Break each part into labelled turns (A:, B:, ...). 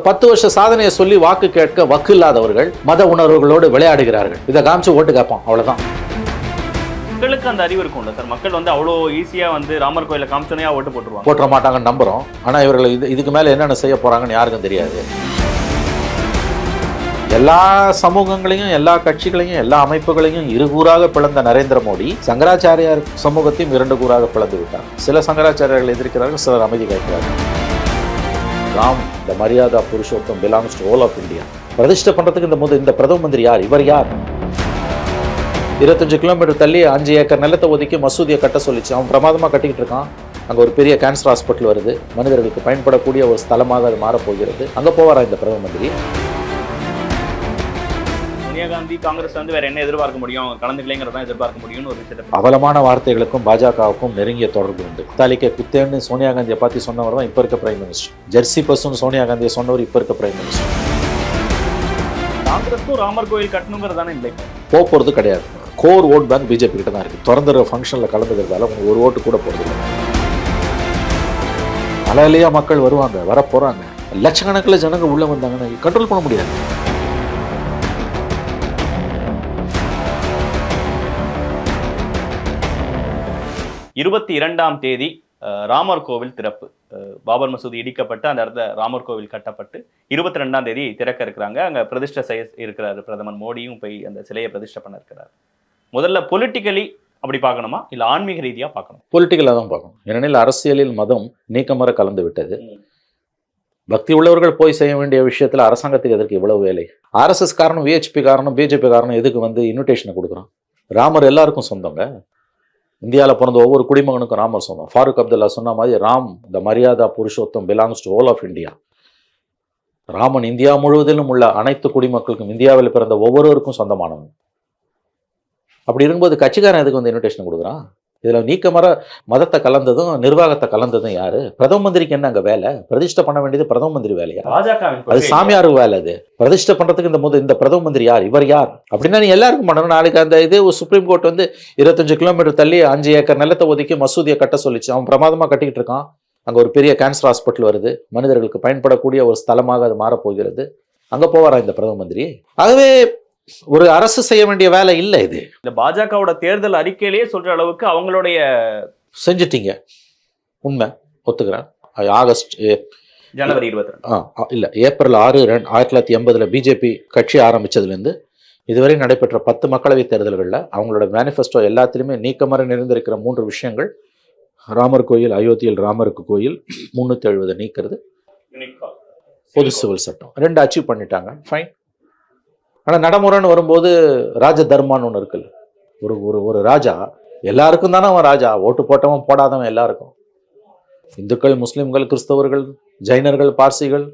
A: 10 வருஷ சாதனையை சொல்லி வாக்கு கேட்க வக்கு இல்லாதவர்கள் மத உணர்வுகளோடு விளையாடுகிறார்கள். இதை காமிச்சு ஓட்டு கேட்போம், அவ்வளவுதான்.
B: மக்களுக்கு அந்த அறிவு இருக்கும்ல சார். மக்கள் அவ்வளோ ஈஸியா ராமர் கோயிலை காமிச்சோனையா ஓட்டு போட்டுருவாங்க.
A: போட்டுற மாட்டாங்கன்னு நம்புறோம். ஆனா இவர்கள் இதுக்கு மேல என்னென்ன செய்ய போறாங்கன்னு யாருக்கும் தெரியாது. எல்லா சமூகங்களையும், எல்லா கட்சிகளையும், எல்லா அமைப்புகளையும் இருகூறாக பிளந்த நரேந்திர மோடி சங்கராச்சாரியார் சமூகத்தையும் 2 கூறாக பிளந்து விட்டார். சில சங்கராச்சாரியர்கள் எதிர்க்கிறார்கள், சிலர் அமைதி காக்கிறார்கள். Ram the Maryada Purushottam belongs to all of India. பிரதிஷ்டை பண்றதுக்கு இந்த பிரதம மந்திரி யார்? இவர் யார்? 25 கிலோமீட்டர் தள்ளி 5 ஏக்கர் நிலத்தை ஒதுக்கி மசூதியை கட்ட சொல்லிச்சு. அவன் பிரமாதமாக கட்டிக்கிட்டு இருக்கான். அங்கே ஒரு பெரிய கேன்சர் ஹாஸ்பிட்டல் வருது. மனிதர்களுக்கு பயன்படக்கூடிய ஒரு ஸ்தலமாக அது மாறப்போகிறது. அங்கே போவாரா இந்த பிரதம மந்திரி?
B: சோனியா காந்தி காங்கிரஸ் வேற என்ன எதிர்பார்க்க முடியும்? கலந்துக்கலைங்கிறதான் எதிர்பார்க்க முடியும்னு ஒரு விஷயத்தை.
A: அவலமான வார்த்தைகளுக்கும் பாஜகவுக்கும் நெருங்கிய தொடர்பு உண்டு. தாலிக்கை குத்தேன்னு சோனியா காந்தியை பார்த்து சொன்னவர் தான் இப்போ இருக்க பிரைம் மினிஸ்டர். ஜெர்சி பசுன்னு சோனியா காந்தியை சொன்னவர் இப்போ இருக்க பிரைம் மினிஸ்டர்.
B: காங்கிரஸும் ராமர் கோயில் கட்டணுங்கிறதானே இல்லை,
A: போகிறது கிடையாது. கோர் ஓட் பேங்க் பிஜேபி கிட்ட தான் இருக்கு. திறந்துற ஃபங்க்ஷனில் கலந்துக்கிறதால உங்களுக்கு ஒரு ஓட்டு கூட போகிறது இல்லை. அலையிலேயே மக்கள் வருவாங்க, வர போறாங்க. லட்சக்கணக்கில் ஜனங்க உள்ள வந்தாங்கன்னா கண்ட்ரோல் பண்ண முடியாது.
B: இருபத்தி 2ஆம் தேதி ராமர் கோவில் திறப்பு. பாபர் மசூதி இடிக்கப்பட்டு அந்த இடத்துல ராமர் கோவில் கட்டப்பட்டு 22ஆம் தேதி திறக்க இருக்கிறாங்க. அங்கே பிரதிஷ்டை செய்ய இருக்கிறார் பிரதமர் மோடியும் போய் அந்த சிலையை பிரதிஷ்டை பண்ண இருக்கிறார். முதல்ல பொலிட்டிக்கலி அப்படி பார்க்கணுமா, இல்லை ஆன்மீக ரீதியாக பார்க்கணும்?
A: பொலிட்டிக்கலாக தான் பார்க்கணும். ஏனெனில் அரசியலில் மதம் நீக்கமர கலந்து விட்டது. பக்தி உள்ளவர்கள் போய் செய்ய வேண்டிய விஷயத்தில் அரசாங்கத்துக்கு எதற்கு இவ்வளவு வேலை? ஆர்எஸ்எஸ் காரணம், விஹெச்பி காரணம், பிஜேபி காரணம் எதுக்கு இன்விடேஷனை கொடுக்குறோம்? ராமர் எல்லாருக்கும் சொந்தங்க. இந்தியாவில் பிறந்த ஒவ்வொரு குடிமகனுக்கும் ராமர் சொந்தம். ஃபாரூக் அப்துல்லா சொன்ன மாதிரி Ram the Maryada Purushottam belongs to all of India. Raman India முழுவதிலும் உள்ள அனைத்து குடிமக்களுக்கும், இந்தியாவில் பிறந்த ஒவ்வொருவருக்கும் சொந்தமானவன். அப்படி இருக்கும்போது கட்சிக்காரன் எதுக்கு இன்விடேஷன் கொடுக்குறான்? இதில் நீக்கமர மதத்தை கலந்ததும் நிர்வாகத்தை கலந்ததும் யாரு? பிரதம மந்திரிக்கு என்ன அங்கே வேலை? பிரதிஷ்டை பண்ண வேண்டியது பிரதம மந்திரி வேலையா? அது சாமியாருக்கு வேலை. அது பிரதிஷ்டை பண்றதுக்கு இந்த பிரதம மந்திரி யார்? இவர் யார்? அப்படின்னா நீ எல்லாருக்கும் பண்ணணும். நாளைக்கு அந்த சுப்ரீம் கோர்ட் 25 கிலோமீட்டர் தள்ளி 5 ஏக்கர் நிலத்தை ஒதுக்கி மசூதியை கட்ட சொல்லிச்சு. அவன் பிரமாதமாக கட்டிக்கிட்டு இருக்கான். அங்கே ஒரு பெரிய கேன்சர் ஹாஸ்பிட்டல் வருது. மனிதர்களுக்கு பயன்படக்கூடிய ஒரு ஸ்தலமாக அது மாறப்போகிறது. அங்கே போவாரா இந்த பிரதம மந்திரி? ஆகவே ஒரு அரசு செய்ய வேண்டிய வேலை இல்லை இது.
B: இந்த பாஜகவோட தேர்தல் அறிக்கையிலேயே சொல்ற அளவுக்கு அவங்களுடைய
A: செஞ்சிட்டீங்க. உண்மை, ஒத்துக்கிறேன்.
B: ஜனவரி 22
A: இல்லை, ஏப்ரல் 6, 1980 பிஜேபி கட்சி ஆரம்பிச்சதுலேருந்து இதுவரை நடைபெற்ற 10 மக்களவைத் தேர்தல்களில் அவங்களோட மேனிஃபெஸ்டோ எல்லாத்திலுமே நீக்கமர நிறைந்திருக்கிற 3 விஷயங்கள்: ராமர் கோயில், அயோத்தியில் ராமருக்கு கோயில், 370 நீக்கிறது, பொது சிவில் சட்டம். 2 அச்சீவ் பண்ணிட்டாங்க. ஃபைன். ஆனால் நடைமுறைன்னு வரும்போது ராஜ தர்மான்னு ஒன்று இருக்குல்ல. ஒரு ராஜா எல்லாருக்கும் தானே அவன் ராஜா. ஓட்டு போட்டவன் போடாதவன் எல்லாருக்கும். இந்துக்கள், முஸ்லிம்கள், கிறிஸ்தவர்கள், ஜைனர்கள், பார்சிகள்,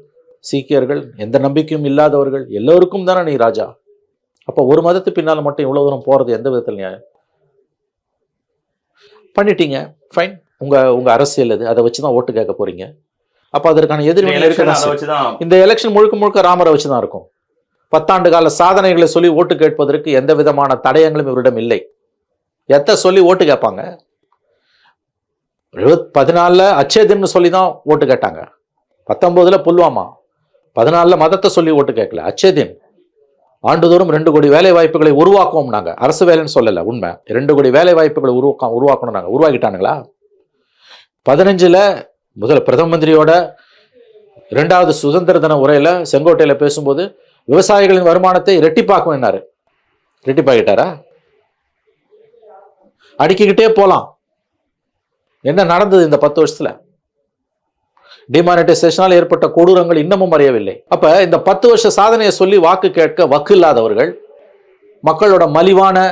A: சீக்கியர்கள், எந்த நம்பிக்கையும் இல்லாதவர்கள் எல்லோருக்கும் தானே நீ ராஜா. அப்போ ஒரு மதத்து பின்னால் மட்டும் இவ்வளோ தூரம் போகிறது எந்த விதத்தில் நியாயம்? பண்ணிட்டீங்க, ஃபைன். உங்க அரசியல் அது. அதை வச்சு தான் ஓட்டு கேட்க போறீங்க. அப்போ அதற்கான எதிர்வினை இருக்கு. இந்த எலெக்ஷன் முழுக்க ராமரை வச்சு தான் இருக்கும். 10 ஆண்டு கால சாதனைகளை சொல்லி ஓட்டு கேட்பதற்கு எந்த விதமான தடயங்களும் இவரிடம் இல்லை. எத்த சொல்லி ஓட்டு கேட்பாங்க? 14 அச்சேதின்னு சொல்லி தான் ஓட்டு கேட்டாங்க. 19 புல்வாமா. 14 மதத்தை சொல்லி ஓட்டு கேட்கல, அச்சேதின். ஆண்டுதோறும் 2 கோடி வேலை வாய்ப்புகளை உருவாக்குவோம். நாங்க அரசு வேலைன்னு சொல்லல, உண்மை. 2 கோடி வேலை வாய்ப்புகளை உருவாக்கணும். நாங்க உருவாக்கிட்டானுங்களா? 15 முதல்ல பிரதம மந்திரியோட 2வது சுதந்திர தின உரையில செங்கோட்டையில பேசும்போது விவசாயிகளின் வருமானத்தை இரட்டிப்பாக்கும் என்னாரு. இரட்டிப்பாக்கிட்டாரா? அடிக்கிட்டே போலாம். என்ன நடந்தது இந்த 10 வருஷத்துல? டிமானிட்டைசேஷனால் ஏற்பட்ட கொடூரங்கள் இன்னமும் அறியவில்லை. அப்ப இந்த 10 வருஷ சாதனையை சொல்லி வாக்கு கேட்க வக்கு இல்லாதவர்கள் மக்களோட மலிவான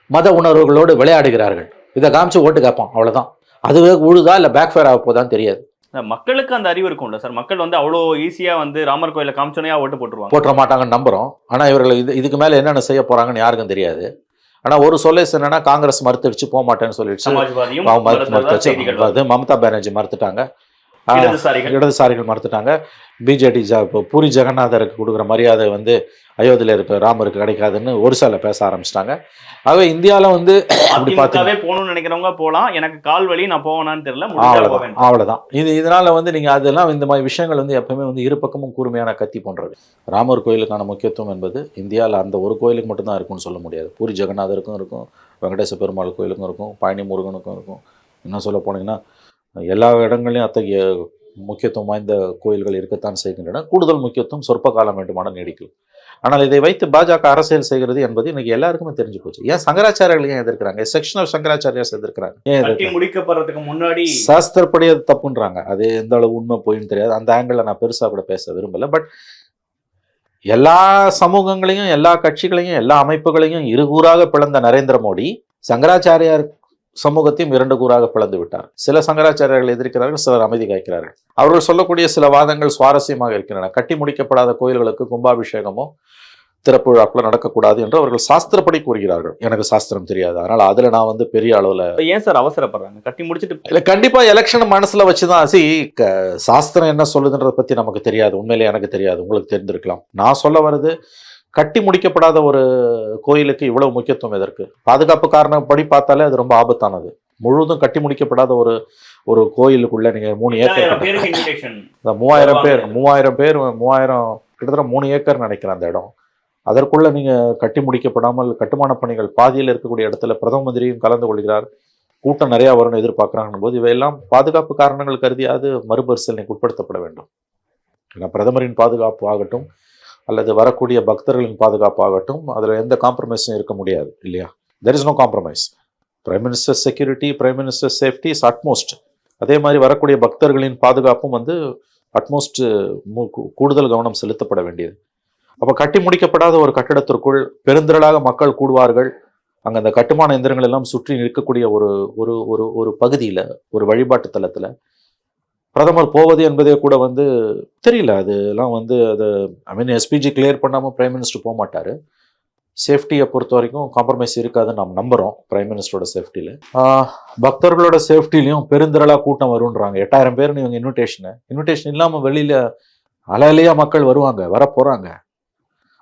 A: மத உணர்வுகளோடு விளையாடுகிறார்கள். இதை காமிச்சு ஓட்டு கேட்பான், அவ்வளவுதான். அதுவே உழுதா இல்ல பேக் ஃபயர் ஆக போதான்னு தெரியாது.
B: மக்களுக்கு அந்த அறிவு இருக்கும்ல சார். மக்கள் அவ்வளோ ஈஸியா ராமர் கோயிலை காமிச்சோனையா ஓட்டு போட்டுருவாங்க.
A: போட்டுற மாட்டாங்கன்னு நம்புறோம். ஆனா இவர்கள் இதுக்கு மேல என்னென்ன செய்ய போறாங்கன்னு யாருக்கும் தெரியாது. ஆனா ஒரு சொல்லேஸ் என்னன்னா, காங்கிரஸ் மறுத்துடுச்சு, போக மாட்டேன்னு சொல்லிடுச்சு. மமதா பானர்ஜி மறுத்துட்டாங்க. இடதுசாரிகள் மறுத்துட்டாங்க. பிஜேடி இப்போ பூரி ஜெகநாதருக்கு கொடுக்குற மரியாதை வந்து அயோத்தியில் இருக்க ராமருக்கு கிடைக்காதுன்னு ஒரிசால பேச ஆரம்பிச்சிட்டாங்க. ஆகவே இந்தியாவில் வந்து அப்படி
B: பார்த்தாவே போகணும்னு நினைக்கிறவங்க போகலாம், எனக்கு கால் வலி நான் போவேனான்னு தெரியல,
A: அவ்வளோதான். இதனால வந்து நீங்க அதெல்லாம் இந்த மாதிரி விஷயங்கள் வந்து எப்பவுமே வந்து இரு பக்கமும் கூர்மையான கத்தி போன்றது. ராமர் கோயிலுக்கான முக்கியத்துவம் என்பது இந்தியாவில் அந்த ஒரு கோயிலுக்கு மட்டும்தான் இருக்கும்னு சொல்ல முடியாது. பூரி ஜெகநாதருக்கும் இருக்கும், வெங்கடேச பெருமாள் கோயிலுக்கும் இருக்கும், பழனி முருகனுக்கும் இருக்கும். இன்னும் சொல்ல போனீங்கன்னா எல்லா இடங்களையும் அத்தகைய முக்கியத்துவம் வாய்ந்த கோயில்கள் இருக்கத்தான் செய்கின்றன. கூடுதல் முக்கியத்துவம் சொற்ப காலம் வேண்டுமான நீடிக்கும். ஆனால் இதை வைத்து பாஜக அரசியல் செய்கிறது என்பது இன்னைக்கு எல்லாருக்குமே தெரிஞ்சு போச்சு. ஏன் சங்கராச்சாரியர்கள் ஏன் எதிர்க்கிறாங்க? செக்ஷனல் சங்கராச்சாரியாஸ் எதிர்க்கிறாங்க. ஏன்
B: முடிக்கப்படுறதுக்கு முன்னாடி
A: சாஸ்திரப்படி அது தப்புன்றாங்க. அது எந்த அளவு உண்மை போயின்னு தெரியாது. அந்த ஆங்கிள் நான் பெருசா கூட பேச விரும்பல. பட் எல்லா சமூகங்களையும், எல்லா கட்சிகளையும், எல்லா அமைப்புகளையும் இருகூறாக பிளந்த நரேந்திர மோடி சங்கராச்சாரியார் சமூகத்தையும் 2 கூறாக பிளந்து விட்டார். சில சங்கராச்சாரியர்கள் எதிர்க்கிறார்கள், சிலர் அமைதி காக்கிறார்கள். அவர்கள் சொல்லக்கூடிய சில வாதங்கள் சுவாரஸ்யமாக இருக்கின்றன. கட்டி முடிக்கப்படாத கோயில்களுக்கு கும்பாபிஷேகமோ திறப்பு விழாக்களோ நடக்கக்கூடாது என்று அவர்கள் சாஸ்திரப்படி கூறுகிறார்கள். எனக்கு சாஸ்திரம் தெரியாது, அதனால அதுல நான் வந்து பெரிய அளவுல
B: ஏன் சார் அவசரப்படுறாங்க? கட்டி முடிச்சுட்டு
A: இல்ல, கண்டிப்பா எலெக்ஷன் மனசுல வச்சுதான். சாஸ்திரம் என்ன சொல்லுதுன்றத பத்தி நமக்கு தெரியாது, உண்மையிலே எனக்கு தெரியாது, உங்களுக்கு தெரிந்திருக்கலாம். நான் சொல்ல வருது, கட்டி முடிக்கப்படாத ஒரு கோயிலுக்கு இவ்வளவு முக்கியத்துவம் எதற்கு? பாதுகாப்பு காரணப்படி பார்த்தாலே அது ரொம்ப ஆபத்தானது. முழுவதும் கட்டி முடிக்கப்படாத ஒரு கோயிலுக்குள்ள நீங்க 3 ஏக்கர் 3000 பேர் கிட்டத்தட்ட 3 ஏக்கர் நினைக்கிறேன் அந்த இடம். அதற்குள்ள நீங்க கட்டி முடிக்கப்படாமல் கட்டுமான பணிகள் பாதியில் இருக்கக்கூடிய இடத்துல பிரதம மந்திரியும் கலந்து கொள்கிறார், கூட்டம் நிறைய வரும்னு எதிர்பார்க்கிறாங்க போது இவையெல்லாம் பாதுகாப்பு காரணங்கள் கருதி அது மறுபரிசீலனைக்கு உட்படுத்தப்பட வேண்டும். ஏன்னா பிரதமரின் பாதுகாப்பு ஆகட்டும் அல்லது வரக்கூடிய பக்தர்களின் பாதுகாப்பு ஆகட்டும், அதில் எந்த காம்ப்ரமைஸும் இருக்க முடியாது இல்லையா? There is no compromise. Prime minister security, prime minister safety is utmost. அதே மாதிரி வரக்கூடிய பக்தர்களின் பாதுகாப்பும் வந்து அட்மோஸ்ட் கூடுதல் கவனம் செலுத்தப்பட வேண்டியது. அப்போ கட்டி முடிக்கப்படாத ஒரு கட்டிடத்திற்குள் பெருந்திரளாக மக்கள் கூடுவார்கள். அங்கே அந்த கட்டுமான எந்திரங்கள் எல்லாம் சுற்றி நிற்கக்கூடிய ஒரு பகுதியில், ஒரு வழிபாட்டு தலத்தில் பிரதமர் போவது என்பதே கூட வந்து தெரியல. அதெல்லாம் வந்து அது எஸ்பிஜி கிளியர் பண்ணாமல் பிரைம் மினிஸ்டர் போக மாட்டார். சேஃப்டியை பொறுத்த வரைக்கும் காம்ப்ரமைஸ் இருக்காதுன்னு நாம் நம்புகிறோம். பிரைம் மினிஸ்டரோட சேஃப்டியில், பக்தர்களோட சேஃப்டிலையும் பெருந்திரளாக கூட்டம் வருன்றாங்க. 8000 பேர் இவங்க இன்விடேஷன் இல்லாமல் வெளியில் அலையிலையாக மக்கள் வருவாங்க, வரப்போகிறாங்க.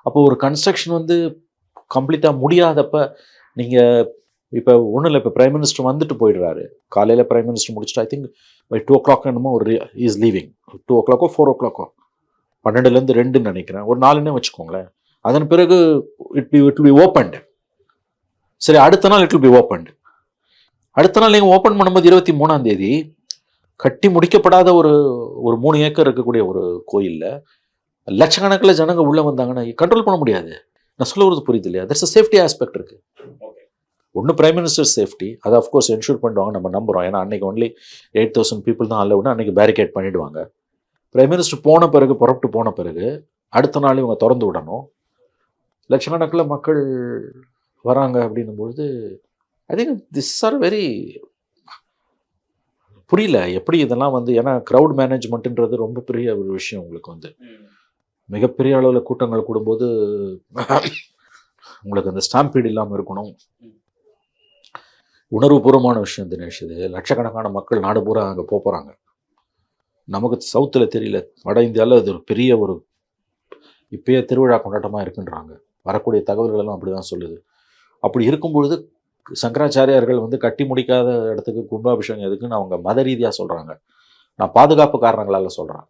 A: அப்போ ஒரு கன்ஸ்ட்ரக்ஷன் வந்து கம்ப்ளீட்டாக முடியாதப்ப நீங்கள் இப்போ ஒன்றும் இல்லை, இப்போ பிரைம் மினிஸ்டர் வந்துட்டு போயிடுறாரு. காலையில் பிரைம் மினிஸ்டர் முடிச்சுட்டு ஐ திங்க் பை 2 o'clock என்னமோ இஸ் லீவிங். 2 o'clock 4 o'clock 12லேருந்து 2ன்னு நினைக்கிறேன், ஒரு 4ன்னே வச்சுக்கோங்களேன். அதன் பிறகு இட் வில் பி ஓப்பன்டு. சரி, அடுத்த நாள் இட் வில் பி ஓப்பன்டு. அடுத்த நாள் நீங்கள் ஓப்பன் பண்ணும்போது 23ஆம் தேதி கட்டி முடிக்கப்படாத ஒரு 3 ஏக்கர் இருக்கக்கூடிய ஒரு கோயிலில் லட்சக்கணக்கில் ஜனங்க உள்ளே வந்தாங்கன்னா கண்ட்ரோல் பண்ண முடியாது. நான் சொல்ல வருது புரியுது இல்லையா? தட்ஸ் அ சேஃப்டி ஆஸ்பெக்ட் இருக்கு. ஒன்று பிரைம் மினிஸ்டர் சேஃப்டி, அதை அஃப்கோர்ஸ் என்ஷூர் பண்ணுவாங்க, நம்ம நம்புகிறோம். ஏன்னா அன்றைக்கி ஒன்லி 8000 பீப்புள் தான் அல்ல, அன்றைக்கி பேரிகேட் பண்ணிவிடுவாங்க. பிரைம் மினிஸ்டர் புறப்பட்டு போன பிறகு அடுத்த நாள் இவங்க திறந்து விடணும். லட்சக்கணக்கில் மக்கள் வராங்க அப்படின்னும்பொழுது I think this are very புரியல எப்படி இதெல்லாம் வந்து. ஏன்னா க்ரௌட் மேனேஜ்மெண்ட்டுன்றது ரொம்ப பெரிய ஒரு விஷயம். உங்களுக்கு வந்து மிகப்பெரிய அளவில் கூட்டங்கள் கூடும்போது உங்களுக்கு அந்த ஸ்டாம்பீடு இல்லாமல் இருக்கணும். உணர்வுபூர்வமான விஷயம் தினேஷ் இது. லட்சக்கணக்கான மக்கள் நாடு பூரா அங்கே போகிறாங்க. நமக்கு சவுத்தில் தெரியல, வட இந்தியாவில் இது ஒரு பெரிய இப்பயே திருவிழா கொண்டாட்டமாக இருக்குன்றாங்க. வரக்கூடிய தகவல்கள் எல்லாம் அப்படி தான் சொல்லுது. அப்படி இருக்கும்பொழுது சங்கராச்சாரியார்கள் வந்து கட்டி முடிக்காத இடத்துக்கு கும்பாபிஷேகம் எதுக்குன்னு அவங்க மத ரீதியாக சொல்கிறாங்க. நான் பாதுகாப்பு காரணங்களால் சொல்கிறேன்.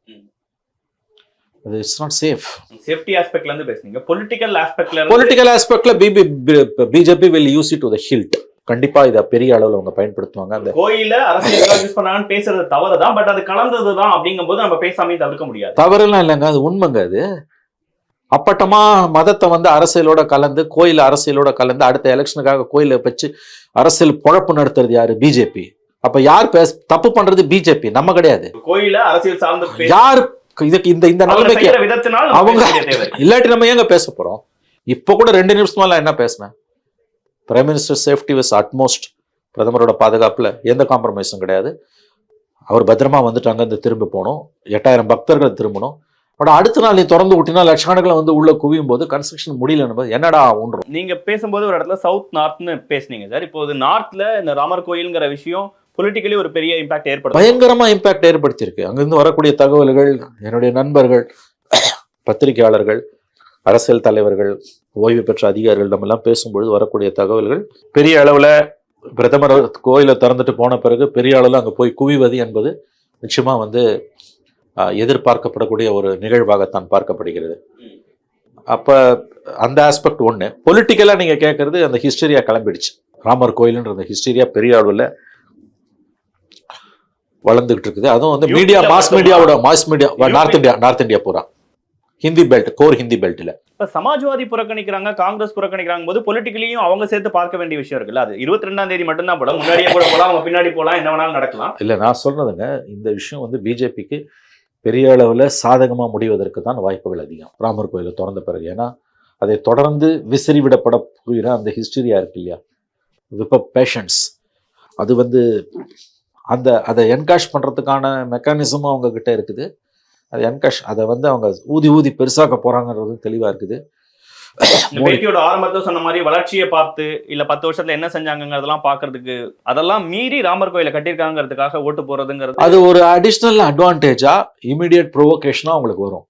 A: அது இட்ஸ் நாட் சேஃப்.
B: சேஃப்டி ஆஸ்பெக்ட்ல இருந்து பேசுனீங்க. பொலிட்டிக்கல்
A: ஆஸ்பெக்ட்ல BJP will use it to the hilt. கண்டிப்பா இதை பெரிய அளவில் அவங்க பயன்படுத்துவாங்க. அந்த
B: கோயில அரசியல் யூஸ் பண்ணான்னு பேசுறது தவறுதான், பட் அது கலந்ததுதான் அப்படிங்கும்போது நம்ம பேசாமே தவிர்க்க முடியாது.
A: தவறுலாம் இல்லைங்க, அது உண்மைங்க. அது அப்பட்டமா மதத்தை வந்து அரசியலோட கலந்து, கோயில் அரசியலோட கலந்து அடுத்த எலெக்ஷனுக்காக கோயிலை வச்சு அரசியல் பொழப்பு நடத்துறது யாரு? பிஜேபி. அப்ப யார் தப்பு பண்றது? பிஜேபி, நம்ம கிடையாது.
B: கோயில அரசியல் சார்ந்த
A: யார் இதுக்கு இந்த நிலைமைக்கு அவங்க இல்லாட்டி நம்ம ஏங்க பேச போறோம்? இப்ப கூட 2 நிமிஷமா என்ன பேசினேன்? Prime minister safety was utmost. பிரதமரோட பாதுகாப்புல எந்த காம்ப்ரமைஸும் கிடையாது. அவர் பத்திரமா வந்துட்டு அங்கேருந்து திரும்பி போகணும். 8000 பக்தர்கள் திரும்பணும். ஆனால் அடுத்த நாள் நீ திறந்து விட்டினா லட்சக்கணக்கில் வந்து உள்ள குவியும் போது கன்ஸ்ட்ரக்ஷன் முடியலன்னு என்னடா ஒன்றும்.
B: நீங்க பேசும்போது ஒரு இடத்துல சவுத் நார்த்னு பேசுனீங்க சார். இப்போ நார்த்ல இந்த ராமர் கோயில்ங்கிற விஷயம் பொலிட்டிக்கலி ஒரு பெரிய இம்பாக்ட் ஏற்படும்.
A: பயங்கரமா இம்பாக்ட் ஏற்படுத்தியிருக்கு. அங்கிருந்து வரக்கூடிய தகவல்கள், என்னுடைய நண்பர்கள், பத்திரிகையாளர்கள், அரசியல் தலைவர்கள், ஓய்வு பெற்ற அதிகாரிகள் நம்ம எல்லாம் பேசும்பொழுது வரக்கூடிய தகவல்கள் பெரிய அளவுல பிரதமர் கோயிலை திறந்துட்டு போன பிறகு பெரிய அளவில் அங்கே போய் குவிவது என்பது நிச்சயமா எதிர்பார்க்கப்படக்கூடிய ஒரு நிகழ்வாகத்தான் பார்க்கப்படுகிறது. அப்போ அந்த ஆஸ்பெக்ட் ஒன்று. பொலிட்டிக்கலாக நீங்கள் கேட்கறது அந்த ஹிஸ்டரியா கிளம்பிடுச்சு. ராமர் கோயிலுன்ற அந்த ஹிஸ்டரியா பெரிய அளவில் வளர்ந்துகிட்டு இருக்குது. அதுவும் media, mass media north India பூரா ஹிந்தி பெல்ட், கோர் ஹிந்தி பெல்ட்ல.
B: இப்ப சமாஜ்வாதி புறக்கணிக்கிறாங்க, காங்கிரஸ் புறக்கணிக்கிறாங்க போது பொலிட்டிக்கலியும் அவங்க சேர்த்து பார்க்க வேண்டிய விஷயம் இருக்குல்ல. அது 22ஆம் தேதி மட்டும்தான் போல, முன்னாடியே கூட போலாம், அவங்க பின்னாடி போலாம், என்ன வேணாலும் நடக்கலாம்.
A: இல்ல, நான் சொல்றதுங்க, இந்த விஷயம் பிஜேபிக்கு பெரிய அளவில் சாதகமாக முடிவதற்கு தான் வாய்ப்புகள் அதிகம் ராமர் கோயிலை திறந்த பிறகு. ஏன்னா அதை தொடர்ந்து விசிறி விடப்பட போகிற அந்த ஹிஸ்டரியா இருக்கு இல்லையா, விப் பேஷன்ஸ், அது அதை என்கேஷ் பண்ணுறதுக்கான மெக்கானிசமும் அவங்க கிட்ட இருக்குது. அது என்கேஷ் அதை அவங்க ஊதி பெருசாக்க போகிறாங்கிறது தெளிவாக இருக்குது.
B: பேட்டியோட ஆரம்பத்தில் சொன்ன மாதிரி வளர்ச்சியை பார்த்து இல்லை 10 வருஷத்துல என்ன செஞ்சாங்கிறதெல்லாம் பார்க்கறதுக்கு, அதெல்லாம் மீறி ராமர் கோயிலை கட்டியிருக்காங்கிறதுக்காக ஓட்டு போறதுங்கிறது அது
A: ஒரு அடிஷ்னல் அட்வான்டேஜா, இமீடியட் ப்ரொவோகேஷனா அவங்களுக்கு வரும்.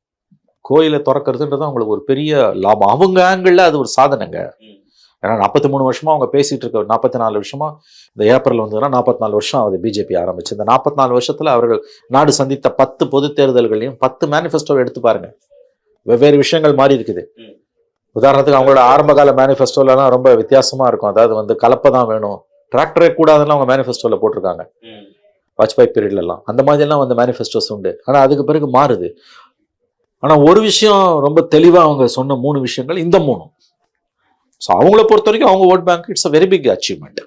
A: கோயிலை திறக்கிறதுன்றது அவங்களுக்கு ஒரு பெரிய லாபம். அவங்க ஆங்கிள் அது ஒரு சாதனைங்க. ஏன்னா 43 வருஷமா அவங்க பேசிட்டு இருக்க, 44 வருஷமா, இந்த ஏப்ரல் வந்ததுன்னா 44 வருஷம் ஆகுது பிஜேபி ஆரம்பிச்சு. இந்த 44 வருஷத்துல அவர்கள் நாடு சந்தித்த 10 பொது தேர்தல்களையும் 10 மேனிஃபெஸ்டோவை எடுத்து பாருங்க. வெவ்வேறு விஷயங்கள் மாறி இருக்குது. உதாரணத்துக்கு அவங்களோட ஆரம்பகால மேனிஃபெஸ்டோலாம் ரொம்ப வித்தியாசமா இருக்கும். அதாவது கலப்பை தான் வேணும், டிராக்டரே கூடாதுன்னு அவங்க மேனிஃபெஸ்டோல போட்டிருக்காங்க வாஜ்பாய் பீரியட்லாம். அந்த மாதிரிலாம் மேனிஃபெஸ்டோஸ் உண்டு. ஆனா அதுக்கு பிறகு மாறுது. ஆனா ஒரு விஷயம் ரொம்ப தெளிவா அவங்க சொன்ன 3 விஷயங்கள், இந்த 3. ஸோ அவங்கள பொறுத்த வரைக்கும் அவங்க vote bank it's a very big achievement.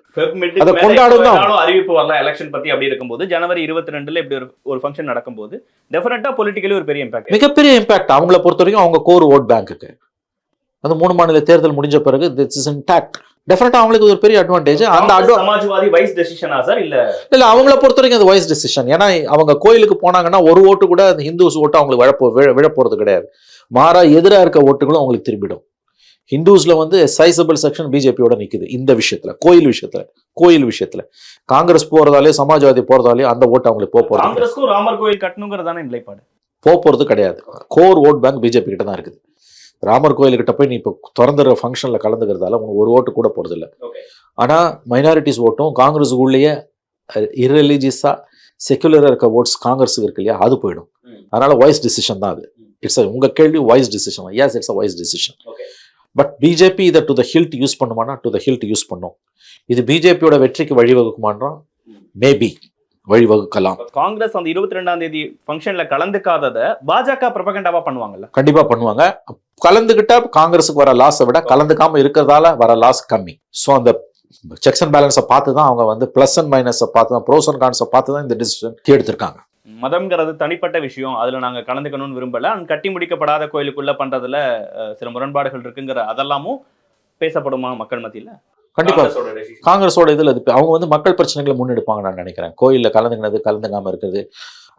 B: அதை கொண்டாடுவோம். அறிவிப்பு வரல எலெக்ஷன் பத்தி. அப்படி இருக்கும்போது ஜனவரி 22 இப்படி ஒரு ஃபங்க்ஷன் நடக்கும்போது டெஃபினட்டா பொலிட்டிக்கலி ஒரு பெரிய இம்பாக்ட்,
A: மிகப்பெரிய இம்பாக்ட் அவங்கள பொறுத்த வரைக்கும் அவங்க கோர் ஓட் பேங்க்குக்கு. அந்த 3 மாநில தேர்தல் முடிஞ்ச பிறகு திஸ் இஸ் இன்டாக்ட். டெஃபினட்டா அவங்களுக்கு ஒரு பெரிய அட்வான்டேஜ். அந்த
B: சமாஜ்வாதி வைஸ் டெசிஷனா சார்? இல்ல
A: அவங்கள பொறுத்த வரைக்கும் அது வைஸ் டெசிஷன். ஏன்னா அவங்க கோயிலுக்கு போனாங்கன்னா ஒரு ஓட்டு கூட அந்த ஹிந்துஸ் ஓட்டு அவங்களுக்கு விழ போறது கிடையாது. மாறா எதிராக இருக்க ஓட்டுகளும் அவங்களுக்கு திரும்பிடும். ஹிந்துஸ்ல சைசபிள் செக்ஷன் பிஜேபியோட நிக்குது இந்த விஷயத்துல, கோயில் விஷயத்துல. காங்கிரஸ் போறதாலே, சமாஜ்வாதி போறதாலே அந்த ஓட்டு அவங்களுக்கு போறது.
B: காங்கிரஸ்க்கும் ராமர் கோயில் கட்டணுங்கிறதான நிலைப்பாடு
A: போறது கிடையாது. கோர் ஓட் பேங்க் பிஜேபி கிட்ட தான் இருக்குது. ராமர் கோயில்கிட்ட போய் நீ இப்போ திறந்துற ஃபங்க்ஷன்ல கலந்துக்கிறதால உனக்கு ஒரு ஓட்டு கூட போறது இல்லை. ஆனா மைனாரிட்டிஸ் ஓட்டும் காங்கிரஸுக்குள்ளேயே இர்ரிலீஜியஸா செக்குலரா இருக்க ஓட்ஸ் காங்கிரஸுக்கு இருக்கு இல்லையா, அது போயிடும். அதனால வாய்ஸ் டிசிஷன் தான் அது. இட்ஸ் உங்க கேள்வி wise decision. Yes, it's a wise decision. But BJP இதை டு த ஹில்ட் யூஸ் பண்ணுமானா டு த ஹில்ட் யூஸ் பண்ணும். இது பிஜேபியோட வெற்றிக்கு வழிவகுக்குமான்றா மேபி வழிவகுக்கலாம்.
B: காங்கிரஸ் அந்த 22ஆம் தேதி ஃபங்க்ஷன்ல கலந்துக்காதத பாஜக ப்ரொபகண்டாவா பண்ணுவாங்கல்ல?
A: கண்டிப்பா பண்ணுவாங்க. கலந்துகிட்டா காங்கிரஸுக்கு வர லாஸை விட கலந்துக்காம இருக்கிறதால வர லாஸ் கம்மி. ஸோ அந்த செக்ஸ் அண்ட் பேலன்ஸை பார்த்து தான் அவங்க பிளஸ் அண்ட் மைனஸை பார்த்து தான், ப்ரோஸ் அண்ட் கான்ஸை பார்த்து தான் இந்த டிசிஷன் எடுத்திருக்காங்க.
B: மதம்ங்கிறது தனிப்பட்ட விஷயம், அதுல நாங்க கலந்துக்கணும்னு விரும்பல. கட்டி முடிக்கப்படாத கோயிலுக்குள்ள பண்றதுல சில முரண்பாடுகள் இருக்குங்கிற அதெல்லாமும் பேசப்படுமா மக்கள் மத்தியில?
A: கண்டிப்பா காங்கிரஸோட இதுல அவங்க மக்கள் பிரச்சனைகளை முன்னெடுப்பாங்க நான் நினைக்கிறேன். கோயில்ல கலந்துக்காம இருக்கிறது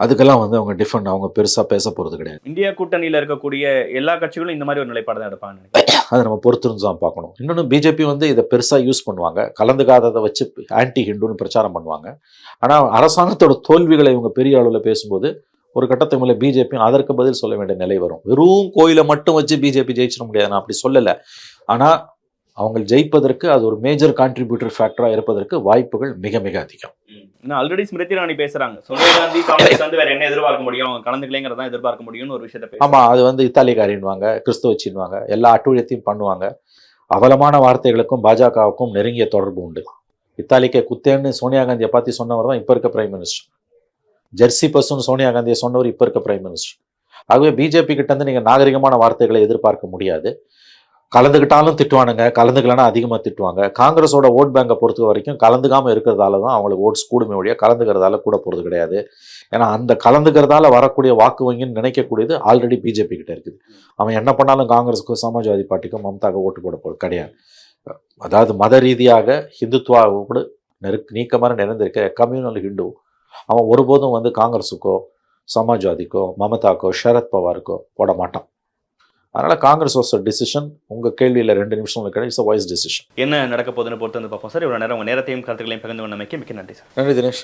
A: அதுக்கெல்லாம் அவங்க டிஃபரெண்ட், அவங்க பெருசா பேச போறது கிடையாது.
B: இந்தியா கூட்டணியில இருக்கக்கூடிய எல்லா கட்சிகளும் இந்த மாதிரி ஒரு நிலைப்பாடு தான் எடுப்பாங்க.
A: அதை நம்ம பொறுத்திருந்து தான் பார்க்கணும். இன்னொன்று பிஜேபி இதை பெருசா யூஸ் பண்ணுவாங்க. கலந்துக்காததை வச்சு ஆன்டி ஹிந்துன்னு பிரச்சாரம் பண்ணுவாங்க. ஆனா அரசாங்கத்தோட தோல்விகளை இவங்க பெரிய அளவில் பேசும்போது ஒரு கட்டத்துக்கு மேலே பிஜேபி அதற்கு பதில் சொல்ல வேண்டிய நிலை வரும். வெறும் கோயிலை மட்டும் வச்சு பிஜேபி ஜெயிச்சிட முடியாது, நான் அப்படி சொல்லலை. ஆனா அவங்க ஜெயிப்பதற்கு அது ஒரு மேஜர் கான்ட்ரிபியூட்டர் ஃபேக்டரா இருப்பதற்கு வாய்ப்புகள் மிக மிக அதிகம்.
B: ஆல்ரெடி ஸ்மிருதி இரானி பேசுறாங்க, சோனியா காந்தி காங்கிரஸ் வேற என்ன எதிர்பார்க்க முடியும், அவங்க கலந்துக்கலைங்கிறத எதிர்பார்க்க முடியும்னு ஒரு விஷயத்தை.
A: ஆமா, அது இத்தாலிக்காரின்வாங்க, கிறிஸ்துவச்சின்வாங்க, எல்லா அட்டூழியத்தையும் பண்ணுவாங்க. அவலமான வார்த்தைகளுக்கும் பாஜகவுக்கும் நெருங்கிய தொடர்பு உண்டு. இத்தாலிக்கே குத்தேன்னு சோனியா காந்தியை பார்த்து சொன்னவர் தான் இப்ப இருக்க பிரைம் மினிஸ்டர். ஜெர்சி பஸ்ஸுன்னு சோனியா காந்தியை சொன்னவர் இப்ப இருக்க பிரைம் மினிஸ்டர். ஆகவே பிஜேபி கிட்ட இருந்து நீங்க நாகரிகமான வார்த்தைகளை எதிர்பார்க்க முடியாது. கலந்துக்கிட்டாலும் திட்டுவானுங்க, கலந்துக்கலன்னா அதிகமாக திட்டுவாங்க. காங்கிரஸோட ஓட் பேங்கை பொறுத்த வரைக்கும் கலந்துக்காமல் இருக்கிறதால தான் அவங்களுக்கு ஓட்ஸ் கூடுமே ஒழிய கலந்துக்கிறதால கூட போகிறது கிடையாது. ஏன்னா அந்த கலந்துக்கிறதால வரக்கூடிய வாக்கு வங்கின்னு நினைக்கக்கூடியது ஆல்ரெடி பிஜேபி கிட்ட இருக்குது. அவன் என்ன பண்ணாலும் காங்கிரஸுக்கும் சமாஜ்வாதி பார்ட்டிக்கும் மம்தாவுக்கு ஓட்டு போட போகிறது கிடையாது. அதாவது மத ரீதியாக ஹிந்துத்வாவோடு நீக்கமாக நிறைந்திருக்க கம்யூனல் ஹிந்து அவன் ஒருபோதும் காங்கிரஸுக்கோ சமாஜ்வாதிக்கோ மமதாக்கோ சரத் பவாருக்கோ போட மாட்டான். அதனால் காங்கிரஸ் வாஸ் டிசிஷன். உங்கள் கேள்வியில் 2 நிமிஷம் கிடையாது. It's a wise decision.
B: என்ன நடக்க போகுதுன்னு பொறுத்து வந்து பார்ப்போம் சார். இவ்வளோ நேரம் உங்கள் நேரத்தையும் கருத்துக்களையும் பகிர்ந்து கொண்டமைக்கு மிக்க நன்றி சார்.
A: நன்றி தினேஷ்.